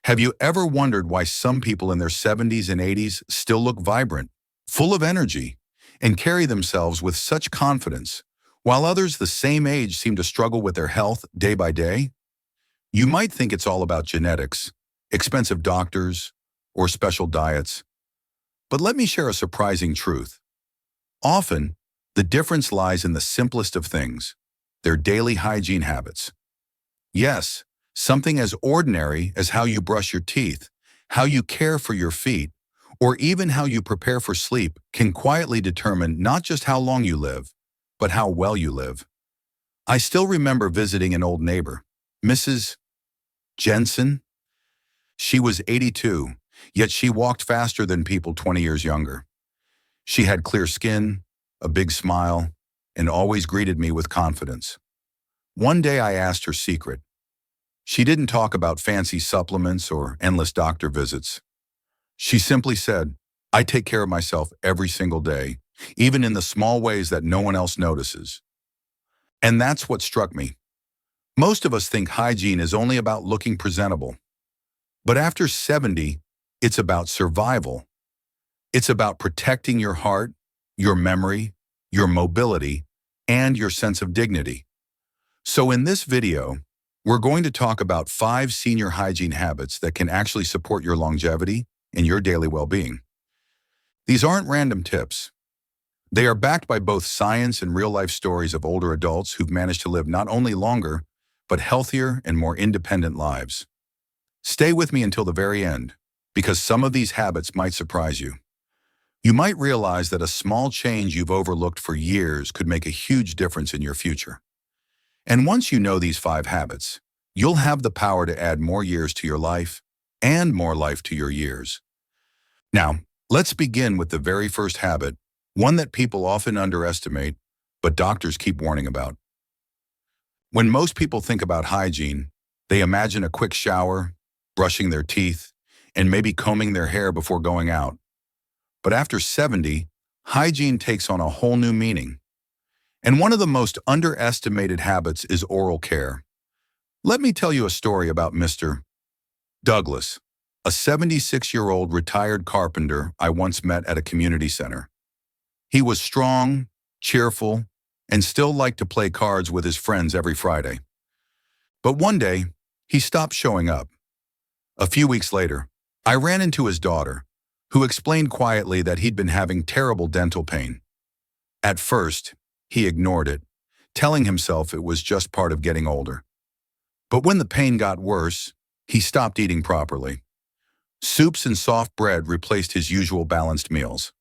Have you ever wondered why some people in their 70s and 80s still look vibrant, full of energy, and carry themselves with such confidence, while others the same age seem to struggle with their health day by day? You might think it's all about genetics, expensive doctors, or special diets, but let me share a surprising truth. Often, the difference lies in the simplest of things, their daily hygiene habits. Yes, something as ordinary as how you brush your teeth, how you care for your feet, or even how you prepare for sleep can quietly determine not just how long you live, but how well you live. I still remember visiting an old neighbor, Mrs. Jensen. She was 82, yet she walked faster than people 20 years younger. She had clear skin, a big smile, and always greeted me with confidence. One day I asked her secret. She didn't talk about fancy supplements or endless doctor visits. She simply said, "I take care of myself every single day, even in the small ways that no one else notices." And that's what struck me. Most of us think hygiene is only about looking presentable. But after 70, it's about survival. It's about protecting your heart, your memory, your mobility, and your sense of dignity. So in this video, we're going to talk about 5 senior hygiene habits that can actually support your longevity and your daily well-being. These aren't random tips. They are backed by both science and real-life stories of older adults who've managed to live not only longer, but healthier and more independent lives. Stay with me until the very end, because some of these habits might surprise you. You might realize that a small change you've overlooked for years could make a huge difference in your future. And once you know these 5 habits, you'll have the power to add more years to your life and more life to your years. Now, let's begin with the very first habit, one that people often underestimate, but doctors keep warning about. When most people think about hygiene, they imagine a quick shower, brushing their teeth, and maybe combing their hair before going out. But after 70, hygiene takes on a whole new meaning. And one of the most underestimated habits is oral care. Let me tell you a story about Mr. Douglas, a 76-year-old retired carpenter I once met at a community center. He was strong, cheerful, and still liked to play cards with his friends every Friday. But one day, he stopped showing up. A few weeks later, I ran into his daughter, who explained quietly that he'd been having terrible dental pain. At first, he ignored it, telling himself it was just part of getting older. But when the pain got worse, he stopped eating properly. Soups and soft bread replaced his usual balanced meals.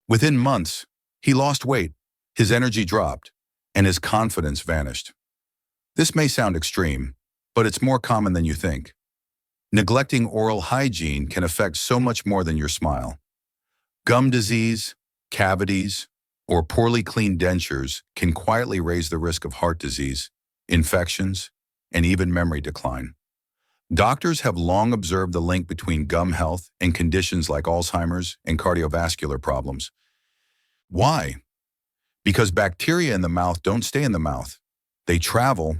Within months, he lost weight, his energy dropped, and his confidence vanished. This may sound extreme, but it's more common than you think. Neglecting oral hygiene can affect so much more than your smile. Gum disease, cavities, or poorly cleaned dentures can quietly raise the risk of heart disease, infections, and even memory decline. Doctors have long observed the link between gum health and conditions like Alzheimer's and cardiovascular problems. Why? Because bacteria in the mouth don't stay in the mouth. They travel,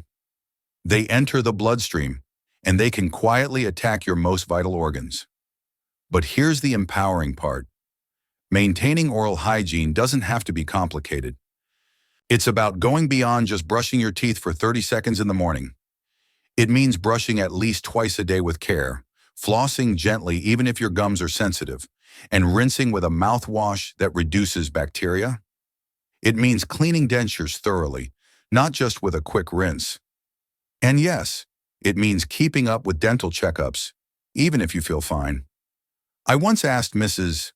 they enter the bloodstream, and they can quietly attack your most vital organs. But here's the empowering part. Maintaining oral hygiene doesn't have to be complicated. It's about going beyond just brushing your teeth for 30 seconds in the morning. It means brushing at least twice a day with care, flossing gently even if your gums are sensitive, and rinsing with a mouthwash that reduces bacteria. It means cleaning dentures thoroughly, not just with a quick rinse. And yes, it means keeping up with dental checkups, even if you feel fine. I once asked Mrs.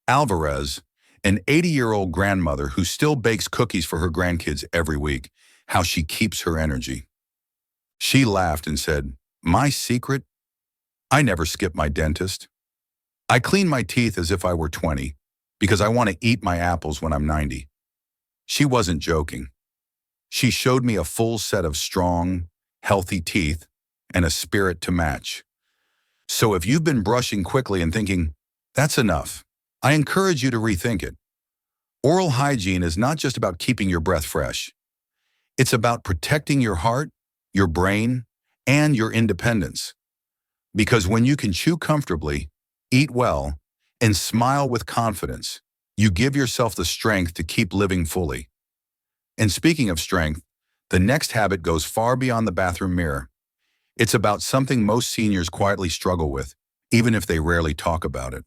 Alvarez, an 80-year-old grandmother who still bakes cookies for her grandkids every week, how she keeps her energy. She laughed and said, "My secret? I never skip my dentist. I clean my teeth as if I were 20, because I want to eat my apples when I'm 90. She wasn't joking. She showed me a full set of strong, healthy teeth and a spirit to match. So if you've been brushing quickly and thinking, "That's enough," I encourage you to rethink it. Oral hygiene is not just about keeping your breath fresh. It's about protecting your heart, your brain, and your independence. Because when you can chew comfortably, eat well, and smile with confidence, you give yourself the strength to keep living fully. And speaking of strength, the next habit goes far beyond the bathroom mirror. It's about something most seniors quietly struggle with, even if they rarely talk about it.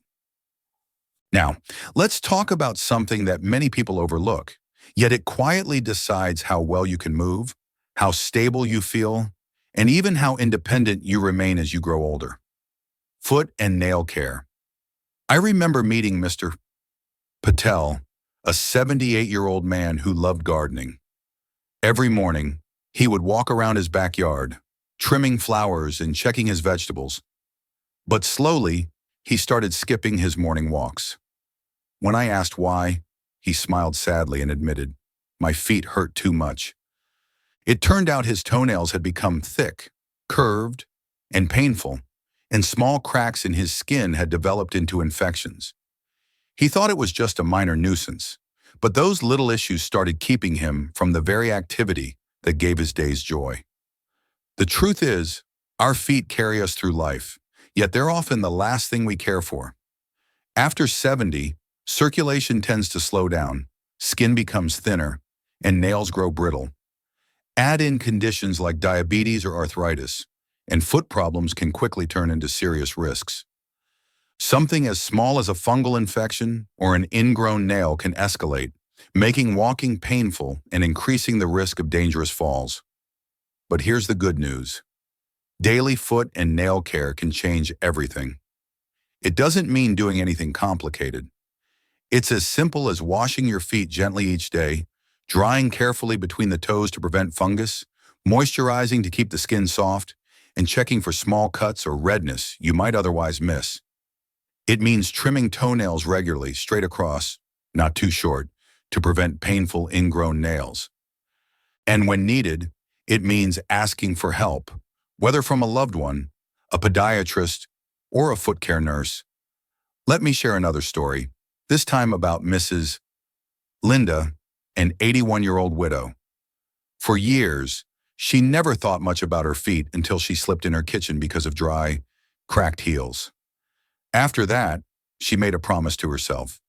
Now, let's talk about something that many people overlook, yet it quietly decides how well you can move, how stable you feel, and even how independent you remain as you grow older. Foot and nail care. I remember meeting Mr. Patel, a 78-year-old man who loved gardening. Every morning, he would walk around his backyard, trimming flowers and checking his vegetables. But slowly, he started skipping his morning walks. When I asked why, he smiled sadly and admitted, "My feet hurt too much." It turned out his toenails had become thick, curved, and painful, and small cracks in his skin had developed into infections. He thought it was just a minor nuisance, but those little issues started keeping him from the very activity that gave his days joy. The truth is, our feet carry us through life, yet they're often the last thing we care for. After 70, circulation tends to slow down, skin becomes thinner, and nails grow brittle. Add in conditions like diabetes or arthritis, and foot problems can quickly turn into serious risks. Something as small as a fungal infection or an ingrown nail can escalate, making walking painful and increasing the risk of dangerous falls. But here's the good news. Daily foot and nail care can change everything. It doesn't mean doing anything complicated. It's as simple as washing your feet gently each day, drying carefully between the toes to prevent fungus, moisturizing to keep the skin soft, and checking for small cuts or redness you might otherwise miss. It means trimming toenails regularly, straight across, not too short, to prevent painful ingrown nails. And when needed, it means asking for help, whether from a loved one, a podiatrist, or a foot care nurse. Let me share another story, this time about Mrs. Linda, an 81-year-old widow. For years, she never thought much about her feet until she slipped in her kitchen because of dry, cracked heels. After that, she made a promise to herself.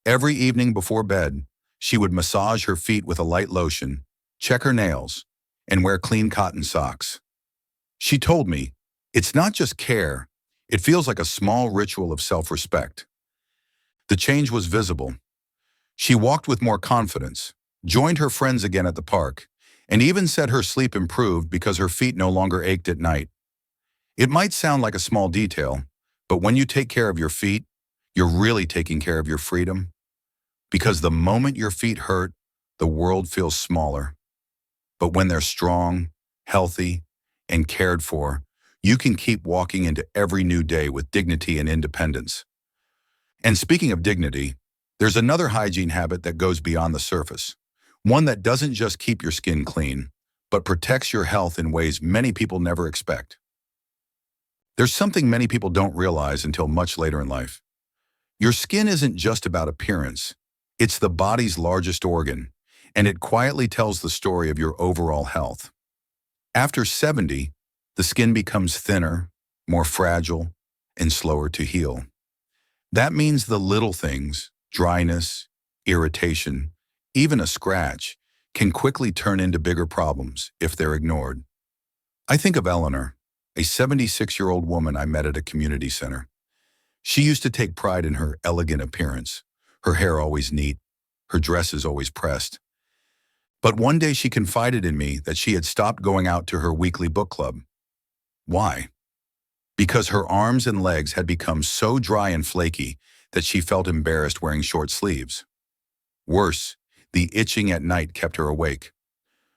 Every evening before bed, she would massage her feet with a light lotion, check her nails, and wear clean cotton socks. She told me, "It's not just care, it feels like a small ritual of self-respect." The change was visible. She walked with more confidence, joined her friends again at the park, and even said her sleep improved because her feet no longer ached at night. It might sound like a small detail, but when you take care of your feet, you're really taking care of your freedom. Because the moment your feet hurt, the world feels smaller. But when they're strong, healthy, and cared for, you can keep walking into every new day with dignity and independence. And speaking of dignity, there's another hygiene habit that goes beyond the surface. One that doesn't just keep your skin clean, but protects your health in ways many people never expect. There's something many people don't realize until much later in life. Your skin isn't just about appearance. It's the body's largest organ, and it quietly tells the story of your overall health. After 70, the skin becomes thinner, more fragile, and slower to heal. That means the little things, dryness, irritation, even a scratch, can quickly turn into bigger problems if they're ignored. I think of Eleanor, a 76-year-old woman I met at a community center. She used to take pride in her elegant appearance, her hair always neat, her dresses always pressed. But one day she confided in me that she had stopped going out to her weekly book club. Why? Because her arms and legs had become so dry and flaky that she felt embarrassed wearing short sleeves. Worse, the itching at night kept her awake.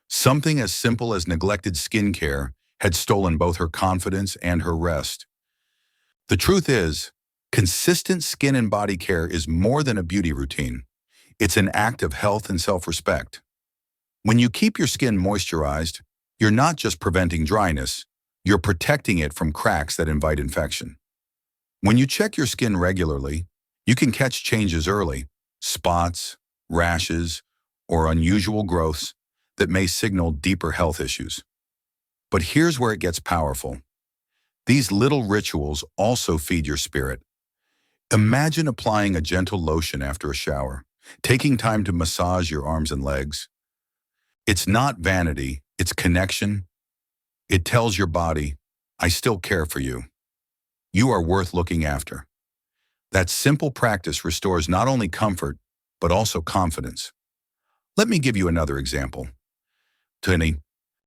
Something as simple as neglected skincare had stolen both her confidence and her rest. The truth is, consistent skin and body care is more than a beauty routine. It's an act of health and self-respect. When you keep your skin moisturized, you're not just preventing dryness, you're protecting it from cracks that invite infection. When you check your skin regularly, you can catch changes early, spots, rashes, or unusual growths that may signal deeper health issues. But here's where it gets powerful. These little rituals also feed your spirit. Imagine applying a gentle lotion after a shower, taking time to massage your arms and legs. It's not vanity, it's connection. It tells your body, I still care for you. You are worth looking after. That simple practice restores not only comfort, but also confidence. Let me give you another example. Tony,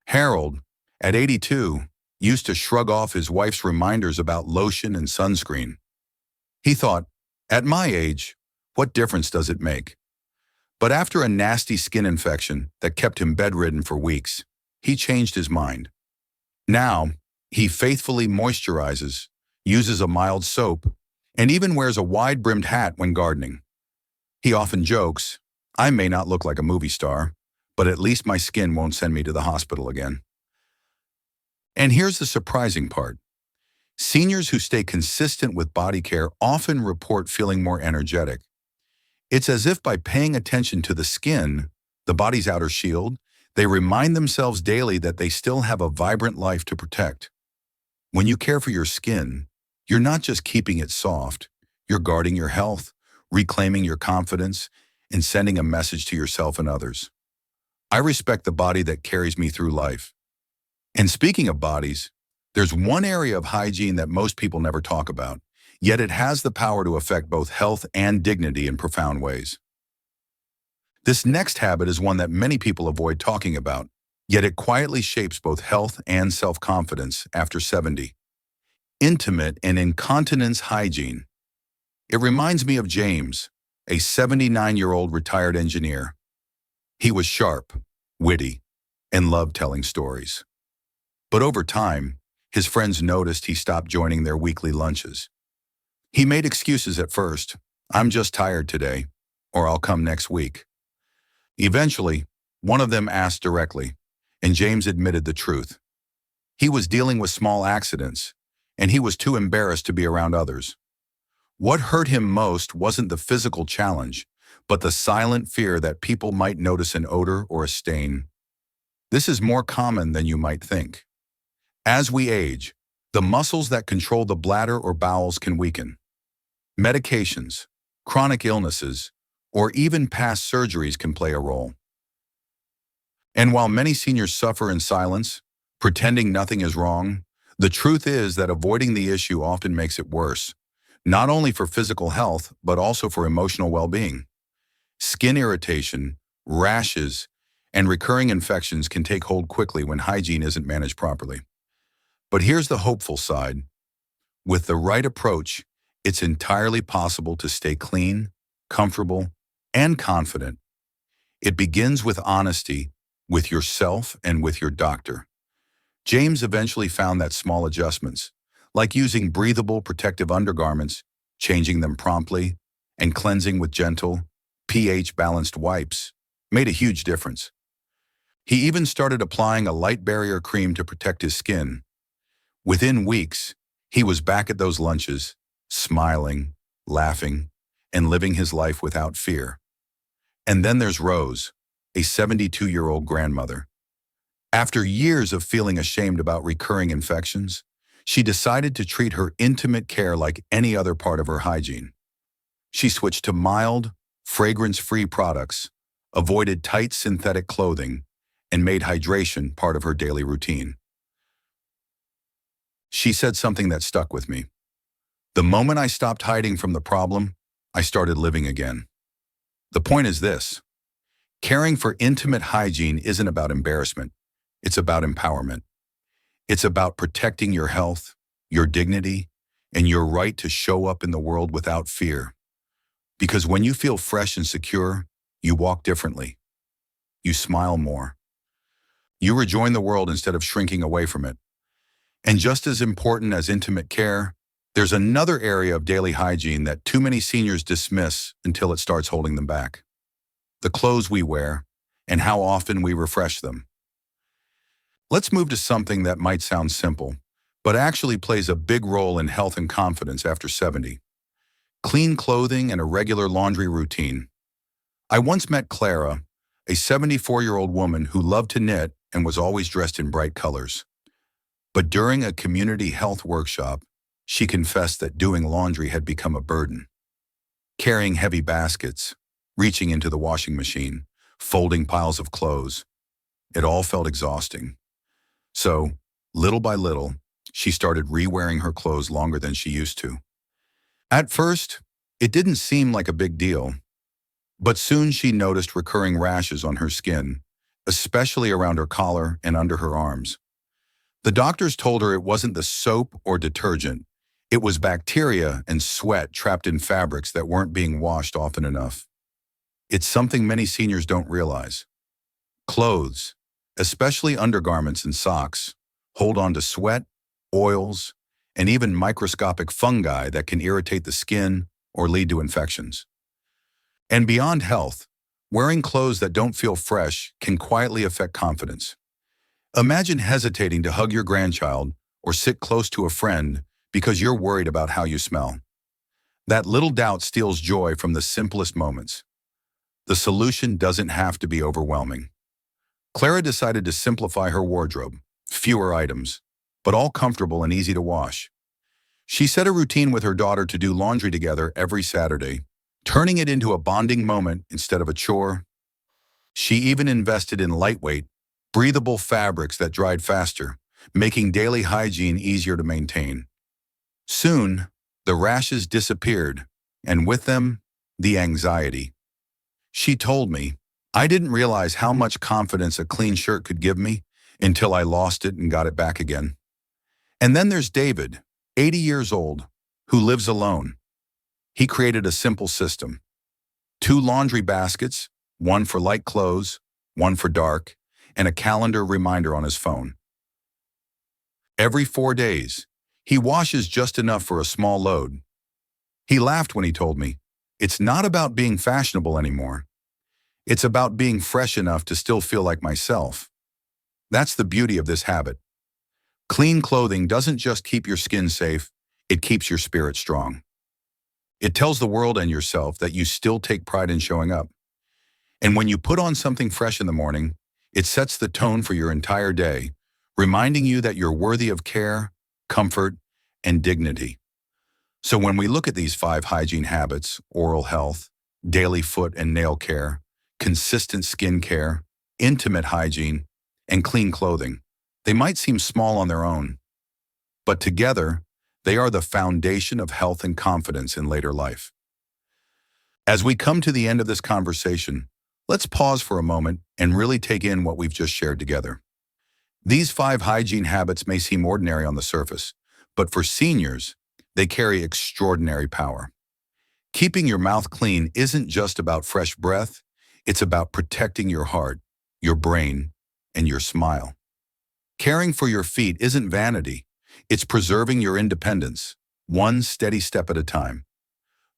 Harold, at 82, used to shrug off his wife's reminders about lotion and sunscreen. He thought, at my age, what difference does it make? But after a nasty skin infection that kept him bedridden for weeks, he changed his mind. Now, he faithfully moisturizes, uses a mild soap, and even wears a wide-brimmed hat when gardening. He often jokes, I may not look like a movie star, but at least my skin won't send me to the hospital again. And here's the surprising part. Seniors who stay consistent with body care often report feeling more energetic. It's as if by paying attention to the skin, the body's outer shield, they remind themselves daily that they still have a vibrant life to protect. When you care for your skin, you're not just keeping it soft, you're guarding your health, reclaiming your confidence, and sending a message to yourself and others. I respect the body that carries me through life. And speaking of bodies, there's one area of hygiene that most people never talk about, yet it has the power to affect both health and dignity in profound ways. This next habit is one that many people avoid talking about, yet it quietly shapes both health and self-confidence after 70. Intimate and incontinence hygiene. It reminds me of James, a 79-year-old retired engineer. He was sharp, witty, and loved telling stories. But over time, his friends noticed he stopped joining their weekly lunches. He made excuses at first, I'm just tired today, or I'll come next week. Eventually, one of them asked directly, and James admitted the truth. He was dealing with small accidents, and he was too embarrassed to be around others. What hurt him most wasn't the physical challenge, but the silent fear that people might notice an odor or a stain. This is more common than you might think. As we age, the muscles that control the bladder or bowels can weaken. Medications, chronic illnesses, or even past surgeries can play a role. And while many seniors suffer in silence, pretending nothing is wrong, the truth is that avoiding the issue often makes it worse, not only for physical health, but also for emotional well-being. Skin irritation, rashes, and recurring infections can take hold quickly when hygiene isn't managed properly. But here's the hopeful side. With the right approach, it's entirely possible to stay clean, comfortable, and confident. It begins with honesty, with yourself and with your doctor. James eventually found that small adjustments, like using breathable protective undergarments, changing them promptly, and cleansing with gentle, pH-balanced wipes, made a huge difference. He even started applying a light barrier cream to protect his skin. Within weeks, he was back at those lunches, smiling, laughing, and living his life without fear. And then there's Rose, a 72-year-old grandmother. After years of feeling ashamed about recurring infections, she decided to treat her intimate care like any other part of her hygiene. She switched to mild, fragrance-free products, avoided tight synthetic clothing, and made hydration part of her daily routine. She said something that stuck with me. The moment I stopped hiding from the problem, I started living again. The point is this: caring for intimate hygiene isn't about embarrassment. It's about empowerment. It's about protecting your health, your dignity, and your right to show up in the world without fear. Because when you feel fresh and secure, you walk differently. You smile more. You rejoin the world instead of shrinking away from it. And just as important as intimate care, there's another area of daily hygiene that too many seniors dismiss until it starts holding them back. The clothes we wear and how often we refresh them. Let's move to something that might sound simple, but actually plays a big role in health and confidence after 70. Clean clothing and a regular laundry routine. I once met Clara, a 74-year-old woman who loved to knit and was always dressed in bright colors. But during a community health workshop, she confessed that doing laundry had become a burden. Carrying heavy baskets, reaching into the washing machine, folding piles of clothes, it all felt exhausting. So, little by little, she started re-wearing her clothes longer than she used to. At first, it didn't seem like a big deal, but soon she noticed recurring rashes on her skin, especially around her collar and under her arms. The doctors told her it wasn't the soap or detergent. It was bacteria and sweat trapped in fabrics that weren't being washed often enough. It's something many seniors don't realize. Clothes, especially undergarments and socks, hold on to sweat, oils, and even microscopic fungi that can irritate the skin or lead to infections. And beyond health, wearing clothes that don't feel fresh can quietly affect confidence. Imagine hesitating to hug your grandchild or sit close to a friend because you're worried about how you smell. That little doubt steals joy from the simplest moments. The solution doesn't have to be overwhelming. Clara decided to simplify her wardrobe, fewer items, but all comfortable and easy to wash. She set a routine with her daughter to do laundry together every Saturday, turning it into a bonding moment instead of a chore. She even invested in lightweight, breathable fabrics that dried faster, making daily hygiene easier to maintain. Soon, the rashes disappeared, and with them, the anxiety. She told me, "I didn't realize how much confidence a clean shirt could give me until I lost it and got it back again." And then there's David, 80 years old, who lives alone. He created a simple system. 2 laundry baskets, one for light clothes, one for dark, and a calendar reminder on his phone. Every 4 days, he washes just enough for a small load. He laughed when he told me, "It's not about being fashionable anymore. It's about being fresh enough to still feel like myself." That's the beauty of this habit. Clean clothing doesn't just keep your skin safe, it keeps your spirit strong. It tells the world and yourself that you still take pride in showing up. And when you put on something fresh in the morning, it sets the tone for your entire day, reminding you that you're worthy of care, comfort, and dignity. So when we look at these 5 hygiene habits, oral health, daily foot and nail care, consistent skin care, intimate hygiene, and clean clothing, they might seem small on their own, but together, they are the foundation of health and confidence in later life. As we come to the end of this conversation, let's pause for a moment and really take in what we've just shared together. These 5 hygiene habits may seem ordinary on the surface, but for seniors, they carry extraordinary power. Keeping your mouth clean isn't just about fresh breath, it's about protecting your heart, your brain, and your smile. Caring for your feet isn't vanity, it's preserving your independence, one steady step at a time.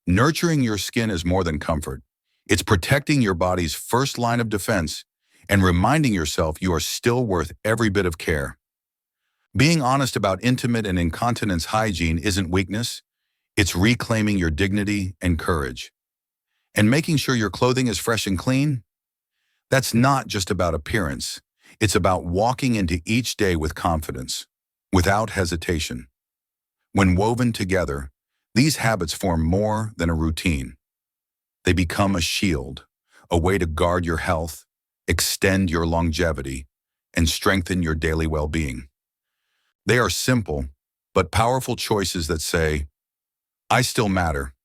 Nurturing your skin is more than comfort. It's protecting your body's first line of defense and reminding yourself you are still worth every bit of care. Being honest about intimate and incontinence hygiene isn't weakness, it's reclaiming your dignity and courage. And making sure your clothing is fresh and clean? That's not just about appearance, it's about walking into each day with confidence, without hesitation. When woven together, these habits form more than a routine. They become a shield, a way to guard your health, extend your longevity, and strengthen your daily well-being. They are simple, but powerful choices that say, "I still matter.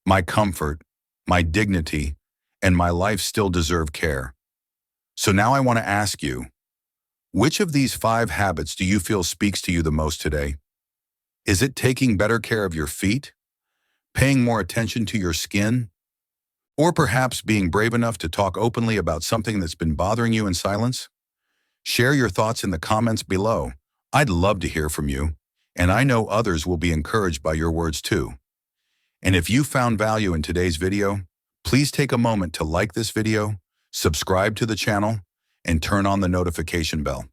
My comfort, my dignity, and my life still deserve care." So now I want to ask you, which of these 5 habits do you feel speaks to you the most today? Is it taking better care of your feet? Paying more attention to your skin? Or perhaps being brave enough to talk openly about something that's been bothering you in silence? Share your thoughts in the comments below. I'd love to hear from you, and I know others will be encouraged by your words too. And if you found value in today's video, please take a moment to like this video, subscribe to the channel, and turn on the notification bell.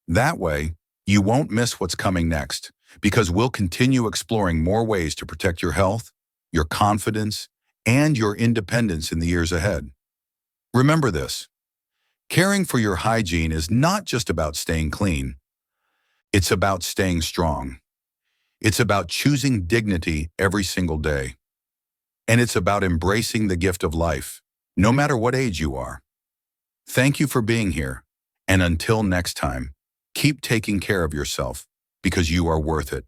That way, you won't miss what's coming next, because we'll continue exploring more ways to protect your health, your confidence, and your independence in the years ahead. Remember this: caring for your hygiene is not just about staying clean. It's about staying strong. It's about choosing dignity every single day. And it's about embracing the gift of life, no matter what age you are. Thank you for being here. And until next time, keep taking care of yourself because you are worth it.